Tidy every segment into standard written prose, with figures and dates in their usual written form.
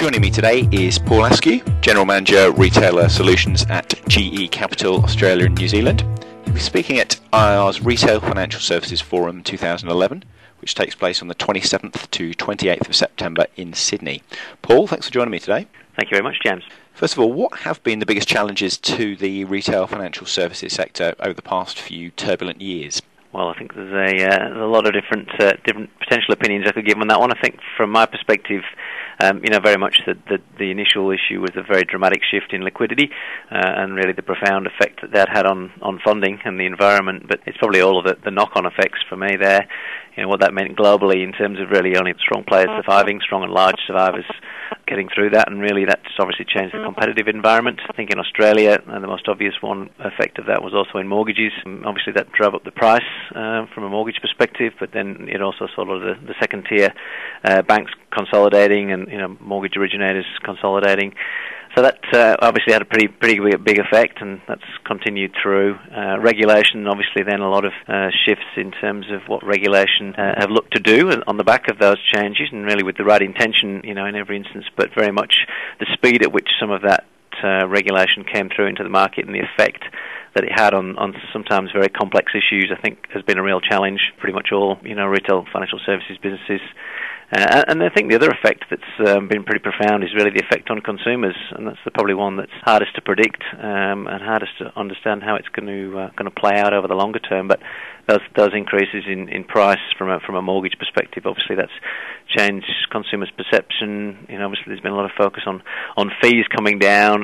Joining me today is Paul Askew, General Manager, Retailer Solutions at GE Capital Australia and New Zealand. He'll be speaking at IR's Retail Financial Services Forum 2011, which takes place on the 27th to 28th of September in Sydney. Paul, thanks for joining me today. Thank you very much, James. First of all, what have been the biggest challenges to the retail financial services sector over the past few turbulent years? Well, I think there's a lot of different potential opinions I could give on that one. I think from my perspective, very much the initial issue was a very dramatic shift in liquidity and really the profound effect that had on funding and the environment. But it's probably all of the knock-on effects for me there. You know, what that meant globally in terms of really only strong players surviving, strong and large survivors getting through that, and really that's obviously changed the competitive environment. I think in Australia, the most obvious one effect of that was also in mortgages. Obviously that drove up the price from a mortgage perspective, but then it also saw the second tier banks consolidating and mortgage originators consolidating. So that obviously had a pretty big effect, and that's continued through. Regulation, obviously then a lot of shifts in terms of what regulation have looked to do on the back of those changes, and really with the right intention, in every instance, but very much the speed at which some of that regulation came through into the market and the effect that it had on sometimes very complex issues, I think has been a real challenge. Pretty much all, retail financial services businesses. And I think the other effect that's been pretty profound is really the effect on consumers, and that's probably one that's hardest to predict and hardest to understand how it's going to play out over the longer term. But those increases in price from a mortgage perspective, obviously that's changed consumers' perception. Obviously there's been a lot of focus on fees coming down.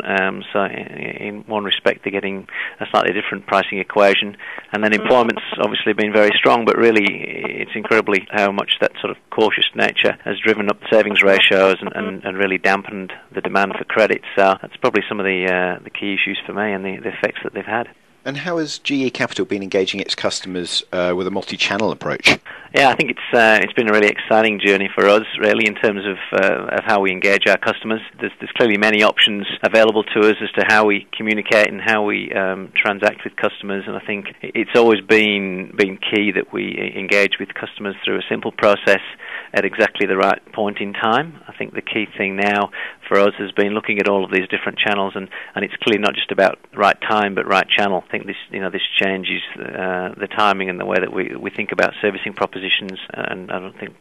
So in one respect they're getting a slightly different pricing equation. And then employment's obviously been very strong, but really it's incredibly how much that sort of cautious nature has driven up savings ratios and really dampened the demand for credit. So that's probably some of the key issues for me and the effects that they've had. And how has GE Capital been engaging its customers with a multi-channel approach? Yeah, I think it's been a really exciting journey for us, really, in terms of how we engage our customers. There's clearly many options available to us as to how we communicate and how we transact with customers, and I think it's always been key that we engage with customers through a simple process at exactly the right point in time. I think the key thing now for us has been looking at all of these different channels, and it's clearly not just about right time but right channel. I think this changes the timing and the way that we think about servicing propositions, and I don't think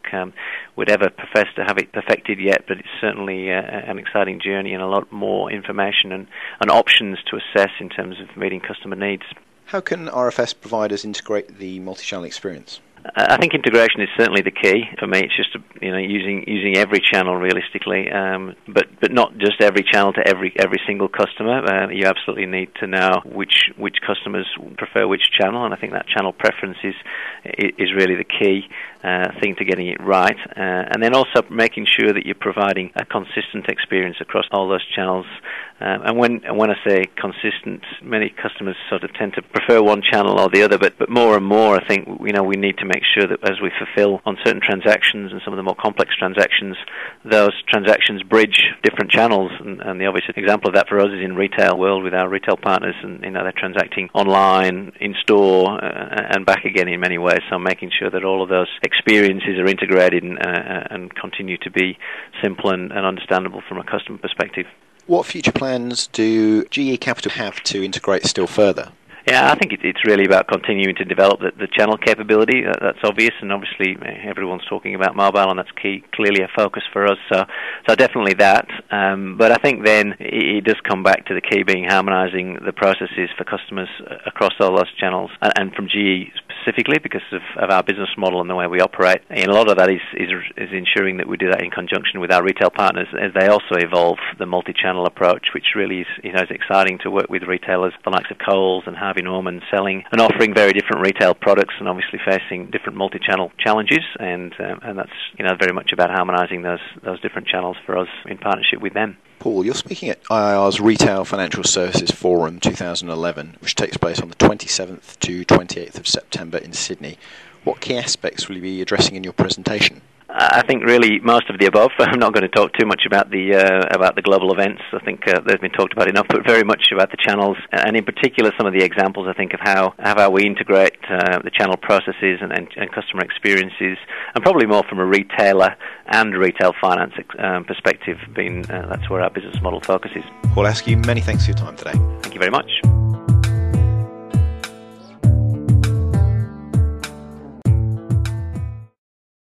we'd ever profess to have it perfected yet, but it's certainly an exciting journey and a lot more information and options to assess in terms of meeting customer needs. How can RFS providers integrate the multi-channel experience? I think integration is certainly the key. For me, it's just using every channel realistically, but not just every channel to every single customer. You absolutely need to know which customers prefer which channel, and I think that channel preference is really the key thing to getting it right. And then also making sure that you're providing a consistent experience across all those channels. And when I say consistent, many customers sort of tend to prefer one channel or the other, but more and more I think we need to make sure that as we fulfill on certain transactions and some of the more complex transactions, those transactions bridge different channels. And the obvious example of that for us is in retail world with our retail partners, and they're transacting online, in store, and back again in many ways. So making sure that all of those experiences are integrated and continue to be simple and understandable from a customer perspective. What future plans do GE Capital have to integrate still further? Yeah, I think it's really about continuing to develop the channel capability. That's obvious, and obviously everyone's talking about mobile, and that's clearly a focus for us. So definitely that. But I think then it does come back to the key being harmonising the processes for customers across all those channels, and from GE specifically because of our business model and the way we operate. And a lot of that is ensuring that we do that in conjunction with our retail partners as they also evolve the multi-channel approach, which really is is exciting to work with retailers, the likes of Coles and Harvey Norman, selling and offering very different retail products and obviously facing different multi-channel challenges, and that's very much about harmonising those different channels for us in partnership with them. Paul, you're speaking at IR's Retail Financial Services Forum 2011, which takes place on the 27th to 28th of September in Sydney. What key aspects will you be addressing in your presentation? I think really most of the above. I'm not going to talk too much about the global events. I think they've been talked about enough, but very much about the channels, and in particular some of the examples I think of how we integrate the channel processes and customer experiences, and probably more from a retailer and retail finance perspective, being that's where our business model focuses. Paul Askew, many thanks for your time today. Thank you very much.